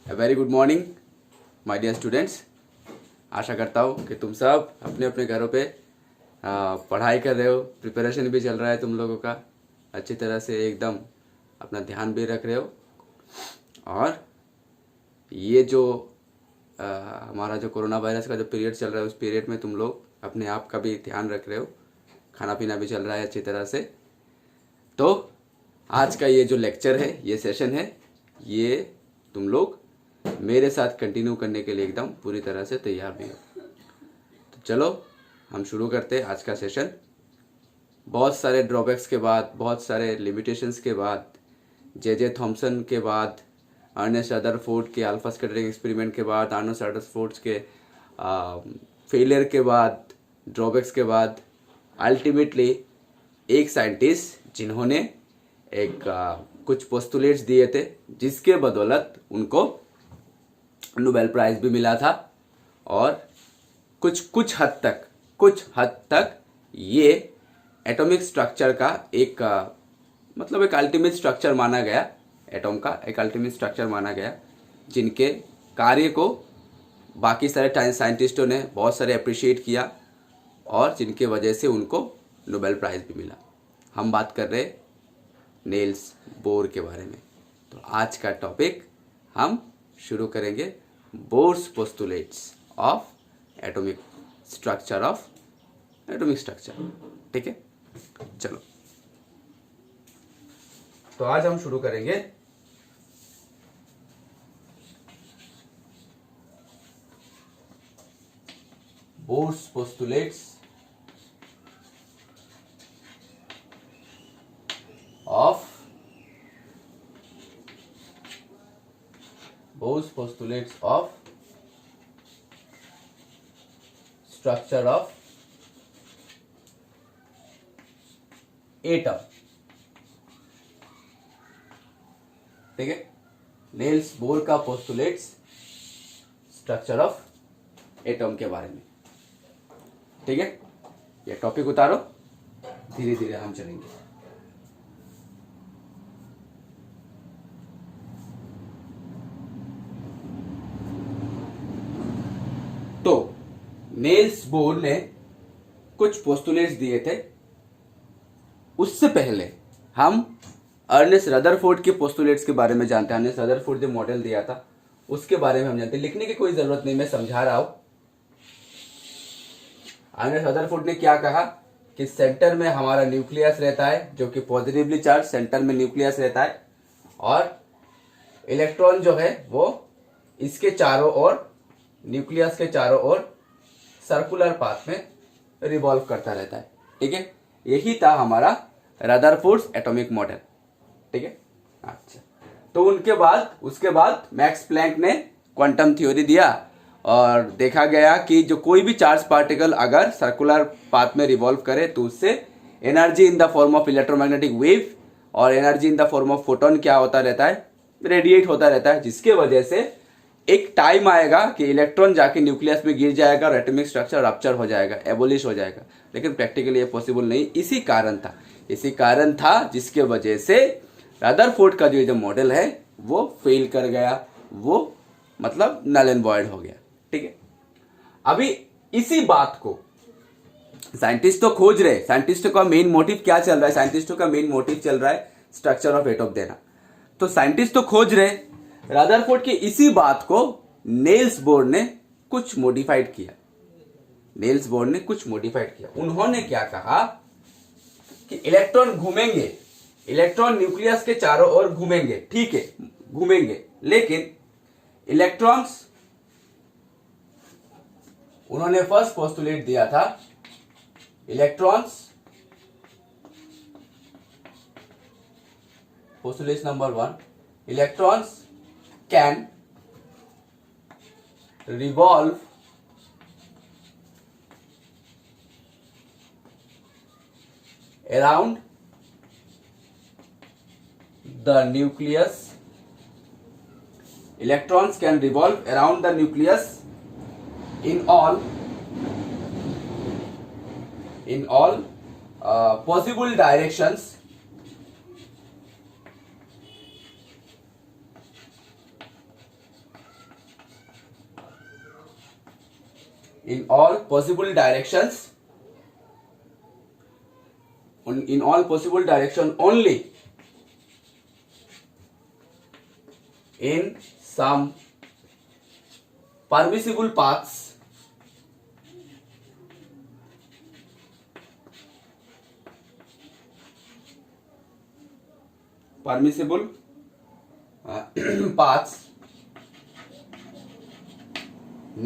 Very good morning my dear students. आशा करता हूँ कि तुम सब अपने अपने घरों पे पढ़ाई कर रहे हो, प्रिपरेशन भी चल रहा है तुम लोगों का अच्छी तरह से, एकदम अपना ध्यान भी रख रहे हो। और ये जो हमारा जो कोरोना वायरस का जो पीरियड चल रहा है उस पीरियड में तुम लोग अपने आप का भी ध्यान रख रहे हो, खाना पीना भी चल रहा है अच्छी तरह से। तो आज का ये जो लेक्चर है, ये सेशन है, ये तुम लोग मेरे साथ कंटिन्यू करने के लिए एकदम पूरी तरह से तैयार भी हो। तो चलो हम शुरू करते हैं आज का सेशन। बहुत सारे ड्रॉबैक्स के बाद, बहुत सारे लिमिटेशंस के बाद, जे थॉमसन के बाद, अर्नेस्ट रदरफोर्ड के अल्फा स्कैटरिंग एक्सपेरिमेंट के बाद, अर्नेस्ट रदरफोर्ड के फेलियर के बाद, ड्रॉबैक्स के बाद, अल्टीमेटली एक साइंटिस्ट जिन्होंने एक कुछ पोस्टुलेट्स दिए थे जिसके बदौलत उनको नोबेल प्राइज भी मिला था। और कुछ हद तक ये एटॉमिक स्ट्रक्चर का एक एक अल्टीमेट स्ट्रक्चर माना गया, एटॉम का एक अल्टीमेट स्ट्रक्चर माना गया, जिनके कार्य को बाकी सारे साइंटिस्टों ने बहुत सारे अप्रिशिएट किया और जिनके वजह से उनको नोबेल प्राइज भी मिला। हम बात कर रहे नील्स बोर के बारे में। तो आज का टॉपिक हम शुरू करेंगे Bohr's postulates of atomic structure ठीक है, चलो। तो आज हम शुरू करेंगे Bohr's postulates of structure of atom। ठीक है, नील्स बोर का पोस्टुलेट्स स्ट्रक्चर ऑफ एटम के बारे में। ठीक है, ये टॉपिक उतारो, धीरे धीरे हम चलेंगे। तो नील्स बोर ने कुछ पोस्टुलेट्स दिए थे। उससे पहले हम अर्नेस्ट रदरफोर्ड के पोस्टुलेट्स के बारे में जानते हैं। अर्नेस्ट रदरफोर्ड जो मॉडल दिया था उसके बारे में हम जानते हैं। लिखने की कोई जरूरत नहीं, मैं समझा रहा हूं। अर्नेस्ट रदरफोर्ड ने क्या कहा कि सेंटर में हमारा न्यूक्लियस रहता है, जो कि पॉजिटिवली चार्ज सेंटर में न्यूक्लियस रहता है, और इलेक्ट्रॉन जो है वो इसके चारों ओर, न्यूक्लियस के चारों ओर सर्कुलर पाथ में रिवॉल्व करता रहता है। ठीक है, यही था हमारा रदरफोर्ड्स एटॉमिक मॉडल। ठीक है, अच्छा। तो उसके बाद मैक्स प्लैंक ने क्वांटम थ्योरी दिया और देखा गया कि जो कोई भी चार्ज पार्टिकल अगर सर्कुलर पाथ में रिवॉल्व करे तो उससे energy in the form of electromagnetic wave और energy in the form of photon क्या होता रहता है, रेडिएट होता रहता है, जिसके वजह से एक टाइम आएगा कि इलेक्ट्रॉन जाके न्यूक्लियस में गिर जाएगा और एटॉमिक स्ट्रक्चर रप्चर हो जाएगा, एबोलिश हो जाएगा। लेकिन प्रैक्टिकली ये पॉसिबल नहीं। इसी कारण था जिसके वजह से रदरफोर्ड का जो मॉडल है वो फेल कर गया, वो मतलब नल एंड वॉइड हो गया। ठीक है, अभी इसी बात को साइंटिस्ट तो खोज रहे। साइंटिस्टों का मेन मोटिव क्या चल रहा है? साइंटिस्टों का मेन मोटिव चल रहा है स्ट्रक्चर ऑफ एटॉम देना। तो साइंटिस्ट तो खोज रहे, रदरफोर्ड की इसी बात को नील्स बोर ने कुछ मॉडिफाइड किया। उन्होंने क्या कहा कि इलेक्ट्रॉन घूमेंगे, इलेक्ट्रॉन न्यूक्लियस के चारों ओर घूमेंगे, ठीक है, घूमेंगे, लेकिन इलेक्ट्रॉन्स, उन्होंने फर्स्ट पोस्टुलेट दिया था electrons, postulate number 1, electrons can revolve around the nucleus. Electrons can revolve around the nucleus in all possible directions in all possible directions, in all possible direction only in some permissible paths paths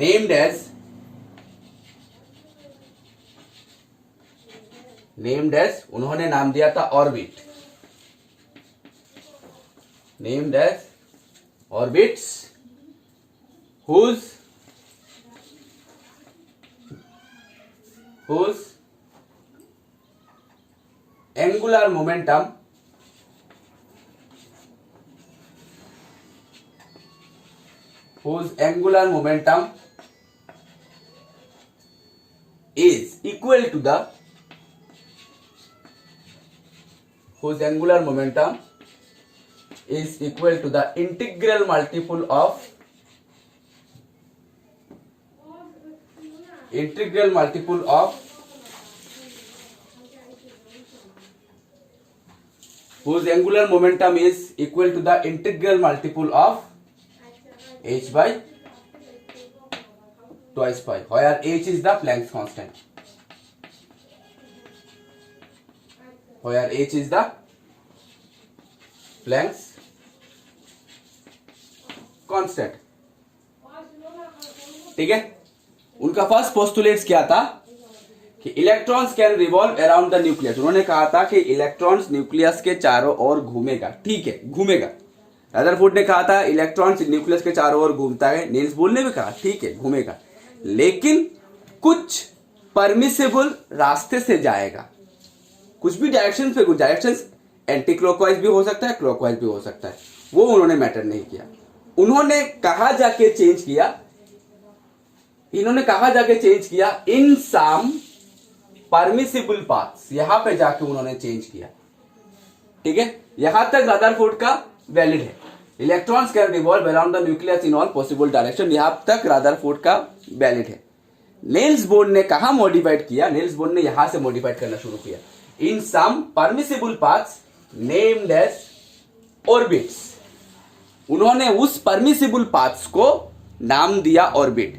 named as उन्होंने नाम दिया था orbit, named as orbits whose angular momentum is equal to the integral multiple of whose angular momentum is equal to the integral multiple of h by twice pi, where h is the Planck's constant. ठीक है। उनका first postulates क्या था कि electrons can revolve around the nucleus. उन्होंने कहा था कि इलेक्ट्रॉन्स न्यूक्लियस के चारों ओर घूमेगा। ठीक है, घूमेगा। रदरफोर्ड ने कहा था इलेक्ट्रॉन्स न्यूक्लियस के चारों ओर घूमता है। नील्स बोर ने भी कहा ठीक है घूमेगा, लेकिन कुछ परमिसेबल रास्ते से जाएगा, कुछ भी डायरेक्शन पे, कुछ डायरेक्शन एंटी क्लॉकवाइज भी हो सकता है, क्लॉकवाइज भी हो सकता है, वो उन्होंने मैटर नहीं किया। उन्होंने कहा जाके चेंज किया, इन सम परमिसिबल पाथ्स, यहां पे जाके उन्होंने चेंज किया। ठीक है, यहां तक रदरफोर्ड का वैलिड है। Electrons can revolve around the nucleus in all possible direction, यहां तक रदरफोर्ड का वैलिड है। नील्स बोर ने कहा मॉडिफाइड किया, नील्स बोर ने यहां से मॉडिफाइड करना शुरू किया। In some permissible paths named as orbits, उन्होंने उस परमिसिबल पाथ्स को नाम दिया ऑर्बिट।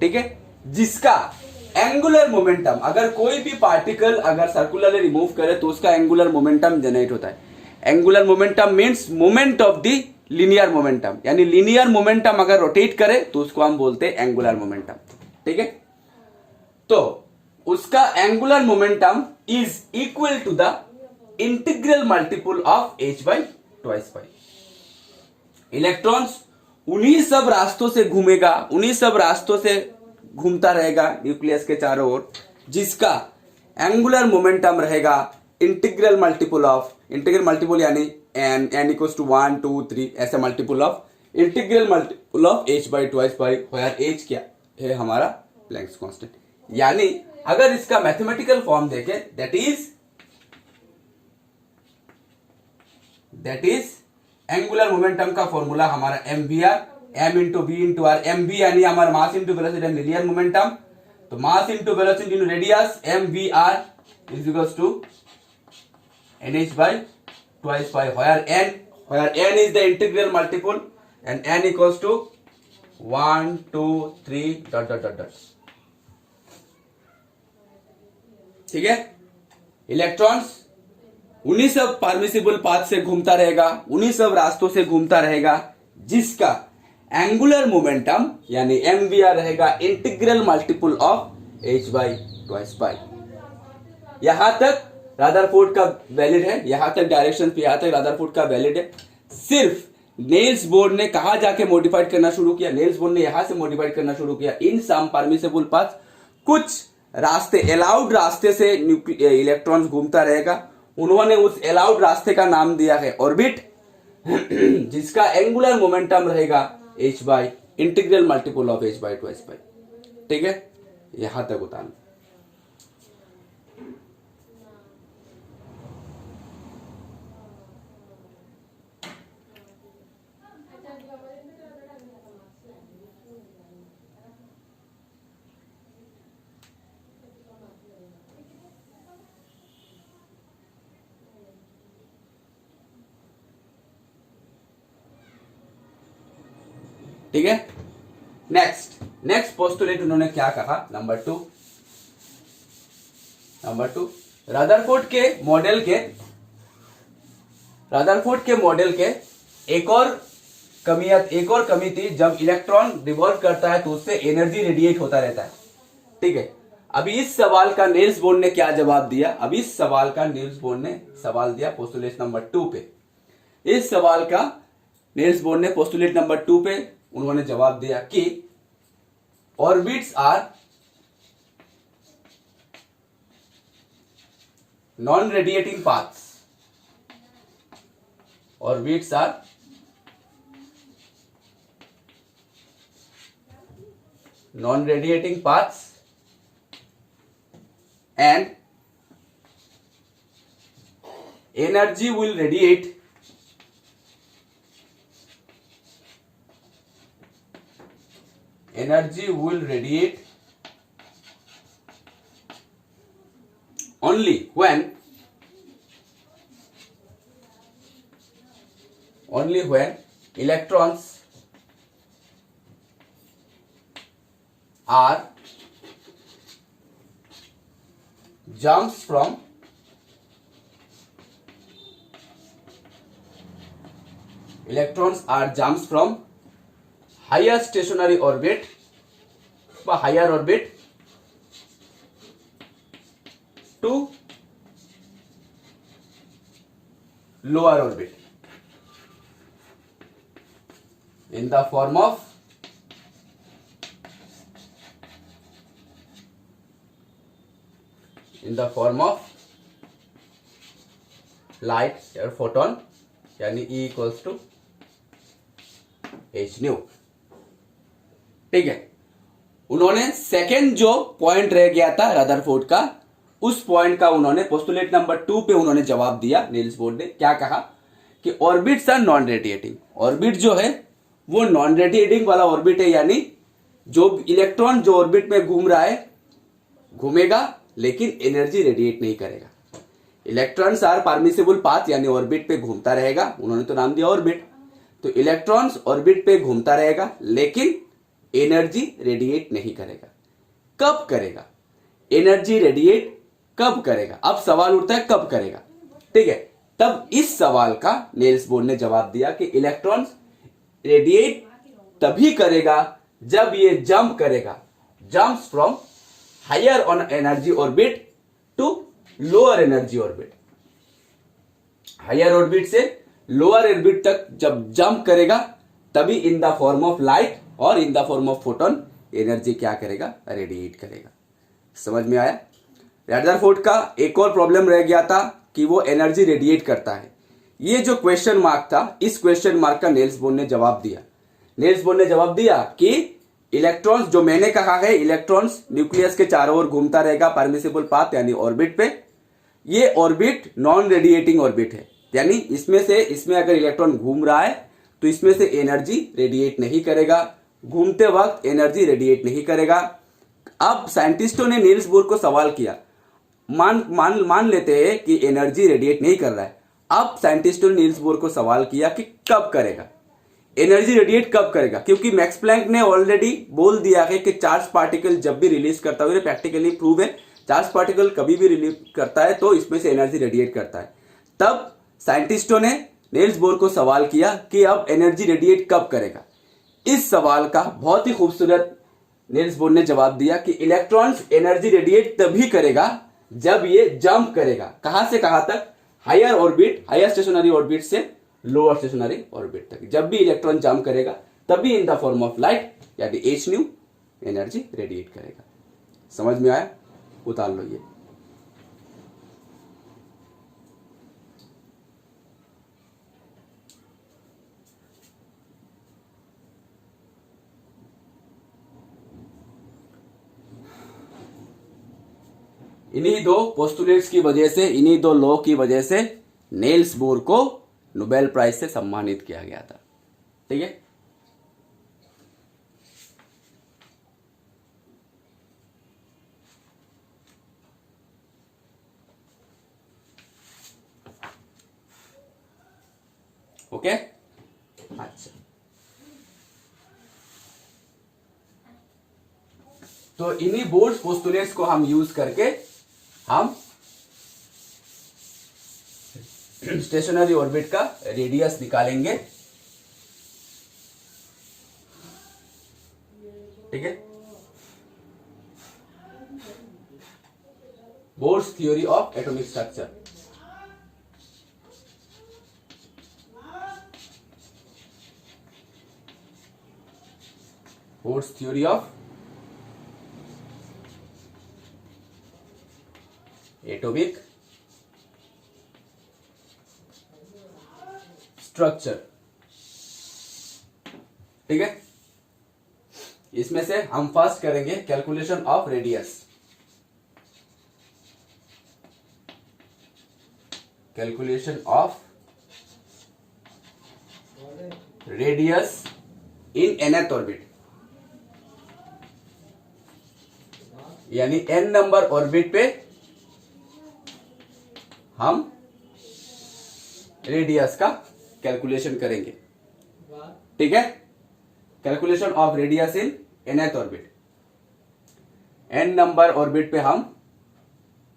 ठीक है, जिसका एंगुलर मोमेंटम, अगर कोई भी पार्टिकल अगर सर्कुलरली रिमूव करे तो उसका एंगुलर मोमेंटम जनरेट होता है। Angular momentum means moment of the linear momentum, यानी लीनियर मोमेंटम अगर रोटेट करे तो उसको हम बोलते हैं एंगुलर मोमेंटम। ठीक है, तो उसका angular momentum is equal to the integral multiple of h by twice pi। Electrons उन्हीं सब रास्तों से घूमेगा, उन्हीं सब रास्तों से घूमता रहेगा न्यूक्लियस के चारों ओर, जिसका एंगुलर मोमेंटम रहेगा इंटीग्रल मल्टीपल यानी n इक्वल्स टू 1 2 3 ऐसे multiple of integral multiple of h by twice pi, where h क्या है हमारा प्लैंक्स कांस्टेंट। यानी अगर इसका मैथमेटिकल फॉर्म देखें, दैट इज एंगुलर मोमेंटम का फॉर्मूला हमारा mvr, m into v into r, mv यानी हमारा mass into velocity linear momentum, तो mass into velocity into radius mvr is equals to nh by twice pi, where n is the integral multiple and n equals to 1 2 3 ... ठीक है, electrons उन्हीं सब permissible path से घूमता रहेगा, उन्हीं सब रास्तों से घूमता रहेगा, जिसका एंगुलर मोमेंटम यानी mvr रहेगा integral multiple of h by twice pi। यहां तक रदरफोर्ड का वैलिड है, यहां तक डायरेक्शन पे, यहां तक रदरफोर्ड का वैलिड है। सिर्फ नील्स बोर ने कहा जाके मॉडिफाइड करना शुरू किया, नील्स बोर ने यहां से मॉडिफाइड करना शुरू किया। इन सम परमिसिबल पाथ, कुछ रास्ते, अलाउड रास्ते से इलेक्ट्रॉन्स घूमता रहेगा, उन्होंने उस अलाउड रास्ते का नाम दिया है ऑर्बिट, जिसका एंगुलर मोमेंटम रहेगा h by integral multiple of h by twice pi। ठीक है, यहां तक उतारना। ठीक है। नेक्स्ट पोस्टुलेट उन्होंने क्या कहा, नंबर टू रदरफोर्ड के मॉडल के एक और कमी थी, जब इलेक्ट्रॉन रिवॉल्व करता है तो उससे एनर्जी रेडिएट होता रहता है, ठीक है। अभी इस सवाल का नील्स बोर ने क्या जवाब दिया, सवाल दिया पोस्टुलेट नंबर 2 पे। इस सवाल का नील्स बोर ने पोस्टुलेट नंबर 2 पे उन्होंने जवाब दिया कि orbits are non radiating paths, orbits are non radiating paths and energy will radiate only when electrons are jumps from higher stationary orbit বা higher orbit to lower orbit in the form of light या photon, यानी E equals to h nu, ठीक है। उन्होंने second जो point रह गया था रदरफोर्ड का, उस पॉइंट का उन्होंने पोस्टुलेट नंबर 2 पे उन्होंने जवाब दिया। नील्स बोर ने क्या कहा कि orbits are non radiating, orbit जो है वो नॉन रेडिएटिंग वाला ऑर्बिट है, यानी जो इलेक्ट्रॉन जो ऑर्बिट में घूम रहा है घूमेगा लेकिन एनर्जी रेडिएट नहीं करेगा। इलेक्ट्रॉन्स आर परमिसिबल पाथ, यानी ऑर्बिट पे घूमता रहेगा, उन्होंने तो नाम दिया ऑर्बिट, तो इलेक्ट्रॉन्स ऑर्बिट पे घूमता रहेगा लेकिन एनर्जी रेडिएट नहीं करेगा। कब करेगा एनर्जी रेडिएट, कब करेगा? अब सवाल उठता है कब करेगा, ठीक है। तब इस सवाल का नील्स बोर ने जवाब दिया कि इलेक्ट्रॉन्स रेडिएट तभी करेगा जब ये जंप करेगा, jumps from higher on energy orbit to lower energy orbit, higher orbit से लोअर ऑर्बिट तक जब जंप करेगा तभी in the form of light और in the form of photon energy क्या करेगा, रेडिएट करेगा। समझ में आया? रदरफोर्ड का एक और प्रॉब्लम रह गया था कि वो एनर्जी रेडिएट करता है। ये जो क्वेश्चन मार्क था, इस क्वेश्चन मार्क का नील्स बोर ने जवाब दिया। नील्स बोर ने जवाब दिया कि इलेक्ट्रॉन्स, जो मैंने कहा है इलेक्ट्रॉन्स न्यूक्लियस के चारों ओर घूमता रहेगा परमिसिबल पाथ यानी ऑर्बिट पे, ये ऑर्बिट नॉन रेडिएटिंग ऑर्बिट है, यानी इसमें अगर इलेक्ट्रॉन घूम रहा है तो इसमें से एनर्जी रेडिएट नहीं करेगा, घूमते वक्त एनर्जी रेडिएट नहीं करेगा। अब साइंटिस्टों ने नील्स बोर को सवाल किया, मान लेते हैं कि एनर्जी रेडिएट नहीं कर रहा है। अब साइंटिस्टों ने नील्स बोर को सवाल किया कि कब करेगा, एनर्जी रेडिएट कब करेगा, क्योंकि मैक्स प्लैंक ने ऑलरेडी बोल दिया है कि चार्ज पार्टिकल जब भी रिलीज करता है, प्रैक्टिकली प्रूव है, चार्ज पार्टिकल कभी भी रिलीज करता है तो इसमें से एनर्जी रेडिएट करता है। तब साइंटिस्टों ने नील्स बोर को सवाल किया कि अब एनर्जी रेडिएट कब करेगा। इस सवाल का बहुत ही खूबसूरत नील्स बोर ने जवाब दिया कि इलेक्ट्रॉन्स एनर्जी रेडिएट तभी करेगा जब ये जंप करेगा। कहां से कहां तक? Higher orbit, higher stationary orbit से लोअर स्टेशनरी ऑर्बिट तक। जब भी इलेक्ट्रॉन जंप करेगा तभी in the form of light यानी एच न्यू एनर्जी रेडिएट करेगा। समझ में आया? उतार लो ये। इन्हीं दो पोस्टुलेट्स की वजह से, इन्हीं दो लॉ की वजह से नील्स बोर को नोबेल प्राइज से सम्मानित किया गया था। ठीक है, ओके। अच्छा, तो इन्हीं बोर्स पोस्टुलेट्स को हम यूज करके हम स्टेशनरी ऑर्बिट का रेडियस निकालेंगे। ठीक है, bourse theory of atomic structure. Bourse theory of atomic structure. ठीक है, इसमें से हम फर्स्ट करेंगे calculation of radius. Calculation of radius in nth orbit, यानी n नंबर ऑर्बिट पे हम रेडियस का कैलकुलेशन करेंगे। ठीक है, calculation of radius in nth orbit. n number orbit पे हम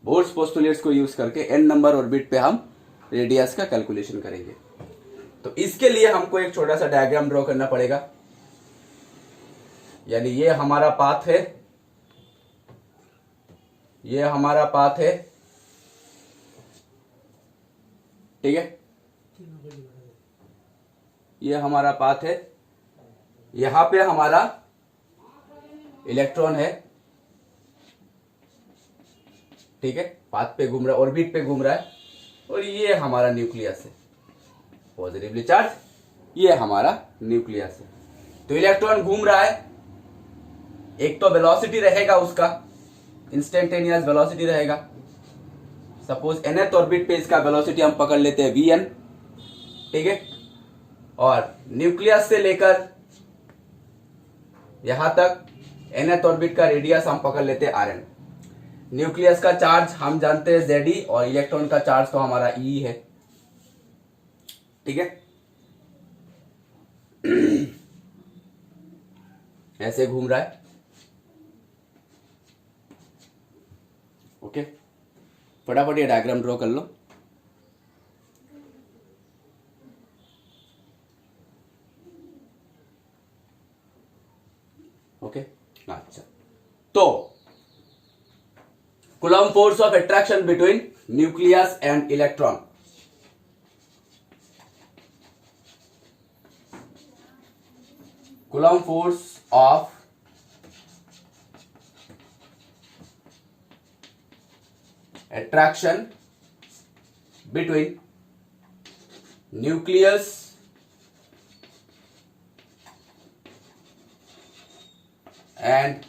बोर्स पोस्टुलेट्स को यूज करके n नंबर ऑर्बिट पे हम रेडियस का कैलकुलेशन करेंगे। तो इसके लिए हमको एक छोटा सा डायग्राम ड्रॉ करना पड़ेगा। यानी ये हमारा पाथ है, ये हमारा पाथ है। ठीक है, ये हमारा पाथ है। यहां पे हमारा इलेक्ट्रॉन है। ठीक है, पाथ पे घूम रहा है, ऑर्बिट पे घूम रहा है। और ये हमारा न्यूक्लियस है, पॉजिटिवली चार्ज। ये हमारा न्यूक्लियस है। तो इलेक्ट्रॉन घूम रहा है, एक तो वेलोसिटी रहेगा उसका, इंस्टेंटेनियस वेलोसिटी रहेगा। सपोज nth ऑर्बिट पे इसका वेलोसिटी हम पकड़ लेते हैं vn। ठीक है, और न्यूक्लियस से लेकर यहां तक nth ऑर्बिट का रेडियस हम पकड़ लेते हैं rn। न्यूक्लियस का चार्ज हम जानते हैं Ze और इलेक्ट्रॉन का चार्ज तो हमारा E है। ठीक है, ऐसे घूम रहा है। ओके, फटाफट ये डायग्राम ड्रॉ कर लो। ओके, अच्छा, तो coulomb force of attraction between nucleus and electron. Coulomb force of attraction between nucleus and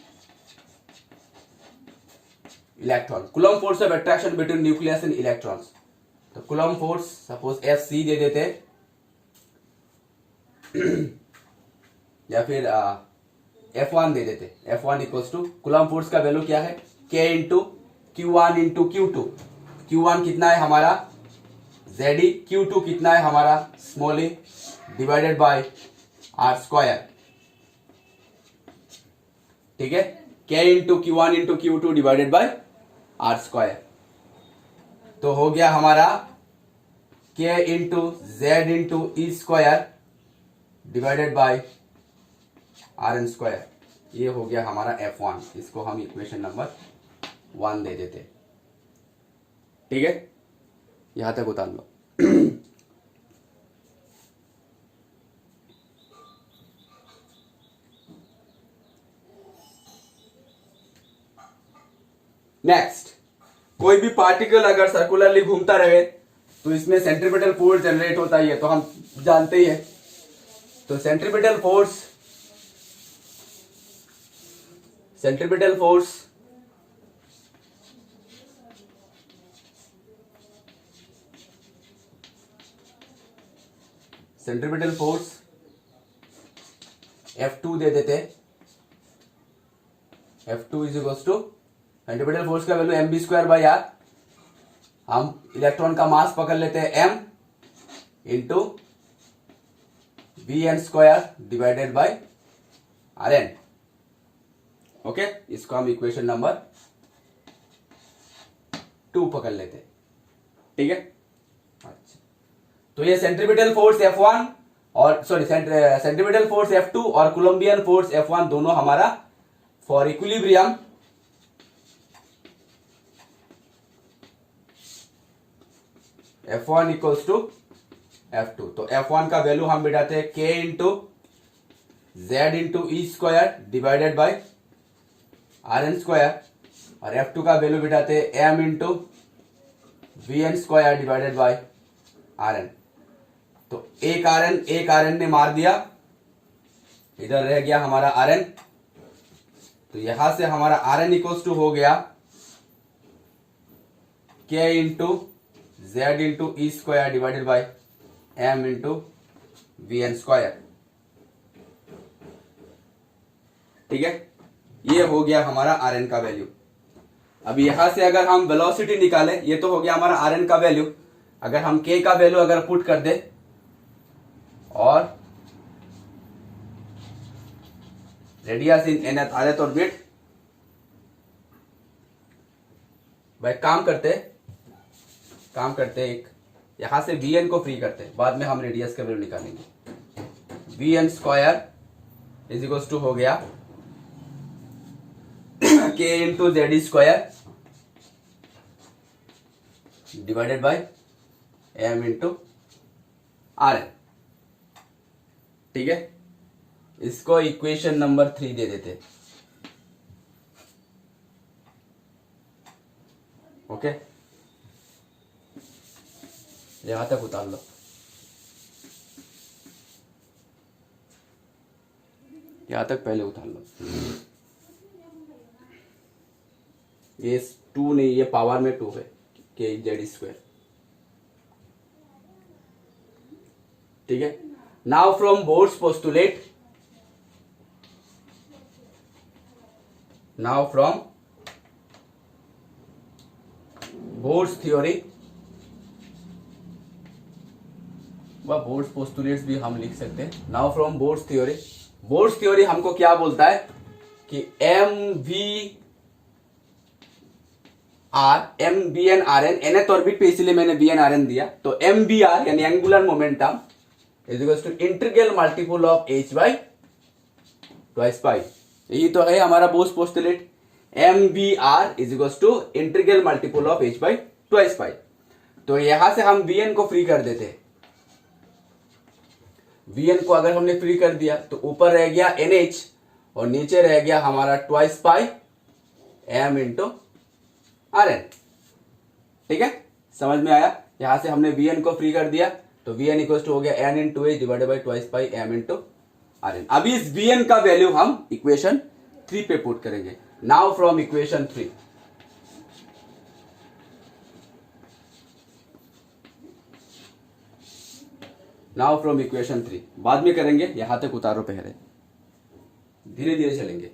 electron। Coulomb force of attraction between nucleus and electrons। तो Coulomb force सपोज Fc दे देते या फिर F1 दे देते। F1 equals to Coulomb force का value क्या है, K into Q1 into Q2। Q1 कितना है हमारा Ze, Q2 कितना है हमारा small e divided by r square. ठीक है, K into Q1 into Q2 divided by r square. तो हो गया हमारा K into Z into e square divided by r n square. ये हो गया हमारा F1। इसको हम इक्वेशन नंबर 1 दे देते। ठीक है, यहां तक उतार लो। नेक्स्ट, कोई भी पार्टिकल अगर सर्कुलरली घूमता रहे तो इसमें सेंट्रीपिटल फोर्स जनरेट होता ही है, तो हम जानते ही है। तो सेंट्रीपिटल फोर्स F2 दे देते। F2 is equals to centripetal force का value mv square by R. हम इलेक्ट्रॉन का मास पकड़ लेते हैं m into V N square divided by R N. Okay, इसको हम इक्वेशन नंबर 2 पकड़ लेते हैं, ठीक है। अच्छा, तो ये सेंट्रीपिटल फोर्स F1 और सॉरी सेंट्रीपिटल फोर्स F2 और कोलंबियन फोर्स F1 दोनों हमारा for equilibrium F1 equals to F2। तो F1 का वैल्यू हम बिठाते हैं K into Z into e square divided by RN square, और F2 का वैल्यू बिठाते हैं M into VN square divided by RN। तो एक RN ने मार दिया, इधर रह गया हमारा RN। तो यहां से हमारा RN इक्वल्स टू हो गया K into Z into e square divided by M into VN square, ठीक है। ये हो गया हमारा RN का वैल्यू। अब यहां से अगर हम वेलोसिटी निकालें, ये तो हो गया हमारा RN का वैल्यू। अगर हम K का वैल्यू अगर पुट कर दे और रेडियस इन nth अर्थ ऑर्बिट, भाई काम करते एक यहां से Vn को फ्री करते, बाद में हम रेडियस का वैल्यू निकालेंगे। Vn square is equals to हो गया K into z square divided by M into RN, ठीक है। इसको इक्वेशन नंबर 3 दे देते, ओके। यहां तक उतार लो, यहां तक पहले उतार लो। ये 2 नहीं, ये पावर में 2 है, K जेड स्क्वायर, ठीक है। Now from boards postulate, now from boards theory, व बोर्ड्स पोस्टुलेट्स भी हम लिख सकते हैं। नाउ फ्रॉम बोर्ड्स थ्योरी हमको क्या बोलता है कि M B N R N nth orbit पे, इसीलिए मैंने बी एन आर एन दिया। तो एम बी आर यानी angular momentum is equal to integral multiple of h by twice pi. यही तो है हमारा Bohr's postulate, M B R is equal to integral multiple of h by twice pi. तो यहां से हम Vn को फ्री कर देते, Vn को अगर हमने फ्री कर दिया तो ऊपर रह गया NH और नीचे रह गया हमारा twice pi M into RN, ठीक है। समझ में आया? यहां से हमने Vn को फ्री कर दिया तो Vn इक्वल टू हो गया N into H divided by twice pi M into RN। अभी इस Vn का वैल्यू हम इक्वेशन 3 पे पुट करेंगे। Now from equation 3, now from equation 3 बाद में करेंगे, यहां तक उतारो पहले, धीरे धीरे चलेंगे।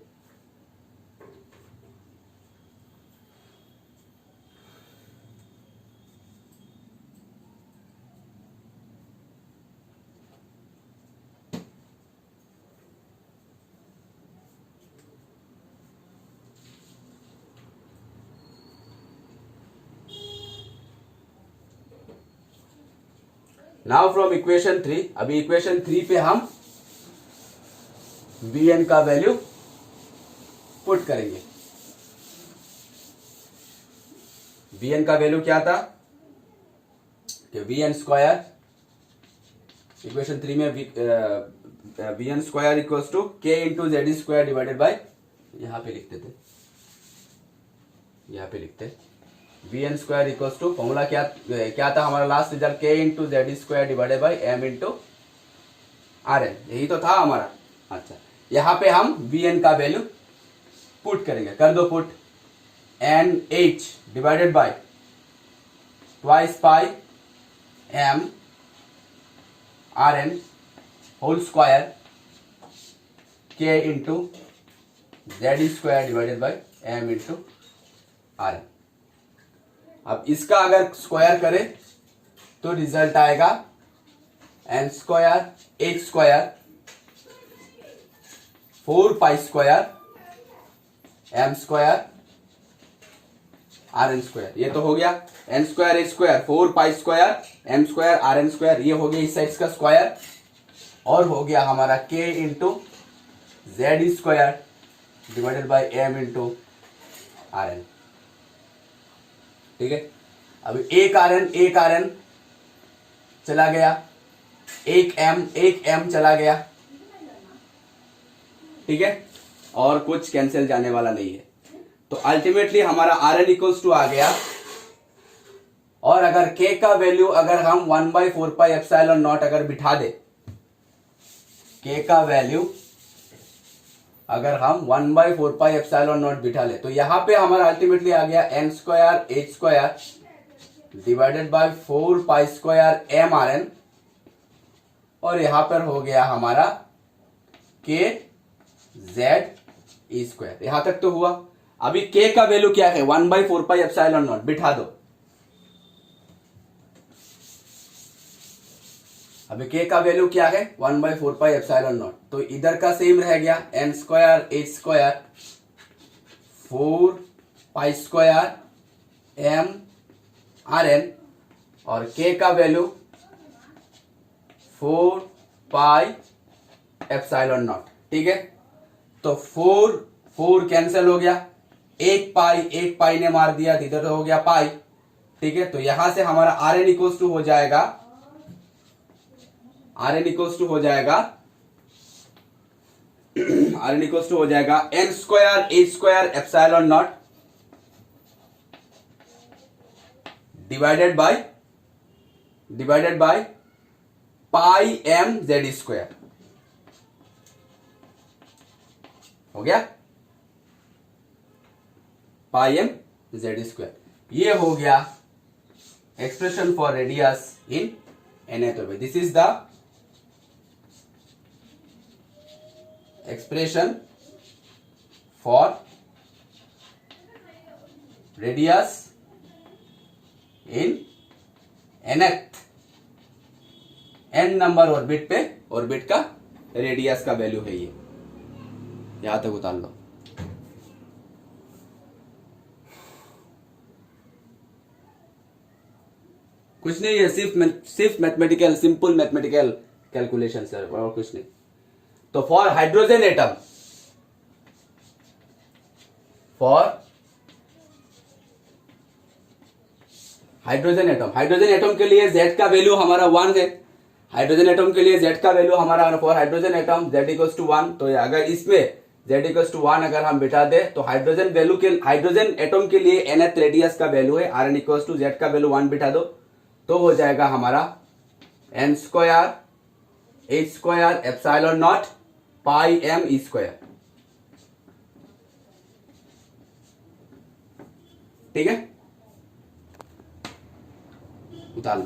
नाउ फ्रॉम इक्वेशन 3, अभी इक्वेशन 3 पे हम Vn का वैल्यू पुट करेंगे। Vn का वैल्यू क्या था कि Vn स्क्वायर, इक्वेशन 3 में Vn square equals to K into z square divided by, यहां पे लिखते थे, यहां पे लिखते Vn square equals to, formula क्या था हमारा last result, K into z square divided by M into RN, यही तो था हमारा। अच्छा, यहां पे हम Vn का वैल्यू पुट करेंगे, कर दो put, NH divided by twice pi M RN whole square K into z square divided by M into RN। अब इसका अगर स्क्वायर करें तो रिजल्ट आएगा n स्क्वायर एक square 4 pi square m square r n square, ये तो हो गया n square h square 4 pi square m square r n square, ये हो गया इस साइड का स्क्वायर, और हो गया हमारा K into z square divided by m into r n. ठीक है, अभी एक आर एन चला गया, एक एम चला गया। ठीक है, और कुछ कैंसिल जाने वाला नहीं है, तो अल्टीमेटली हमारा आर एन इक्वल्स टू आ गया। और अगर के का वैल्यू अगर हम 1/4 पाई एप्सिलॉन नॉट अगर बिठा दे, के का वैल्यू अगर हम 1/4 पाई एप्सिलॉन नॉट बिठा ले, तो यहां पे हमारा अल्टीमेटली आ गया n square h square divided by 4 pi square m r n, और यहां पर हो गया हमारा के जेड ई स्क्वायर। यहां तक तो हुआ। अभी के का वैल्यू क्या है 1/4 पाई एप्सिलॉन नॉट, बिठा दो। अभी के का वैल्यू क्या है 1/4 पाई एप्सिलॉन नॉट, तो इधर का सेम रह गया n square h square 4 pi square m r n, और के का वैल्यू 4 पाई एप्सिलॉन नॉट। ठीक है, तो 4 कैंसिल हो गया, एक पाई ने मार दिया, तो इधर हो गया पाई। ठीक है, तो यहां से हमारा आर एन इक्वल्स टू हो जाएगा, आर एन इक्वल्स टू हो जाएगा n square a square epsilon naught divided by pi m z square. हो गया पाई एम जेड स्क्वायर। ये हो गया expression for radius in anatomy. This is the expression for radius in nth n number orbit पे, orbit का radius का value है ये, यहां तक उतार लो। कुछ नहीं है, सिर्फ mathematical, simple mathematical calculation sir, और कुछ नहीं। तो for hydrogen atom, hydrogen atom के लिए Z का वैल्यू हमारा 1 है। हाइड्रोजन एटम के लिए Z का वैल्यू हमारा for hydrogen atom Z equals to 1। तो अगर इसमें Z इक्वल्स टू 1 अगर हम बिठा दे, तो हाइड्रोजन एटम के लिए nth रेडियस का वैल्यू है Rn इक्वल्स टू Z का वैल्यू 1 बिठा दो, तो हो जाएगा हमारा n square h square epsilon naught pi m e square. ठीक है, उतार लो।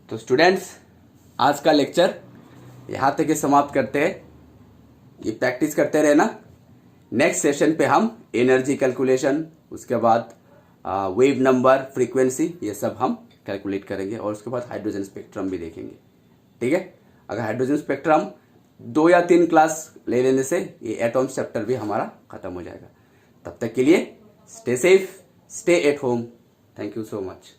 तो स्टूडेंट्स, आज का लेक्चर यहां तक ही समाप्त करते हैं। ये प्रैक्टिस करते रहना। नेक्स्ट सेशन पे हम एनर्जी कैलकुलेशन, उसके बाद वेव नंबर, फ्रीक्वेंसी, ये सब हम कैलकुलेट करेंगे, और उसके बाद हाइड्रोजन स्पेक्ट्रम भी देखेंगे। ठीक है, अगर हाइड्रोजन स्पेक्ट्रम 2 या 3 क्लास ले लेने से ये एटॉम्स चैप्टर भी हमारा खत्म हो जाएगा। तब तक के लिए stay safe, stay at home. Thank you so much.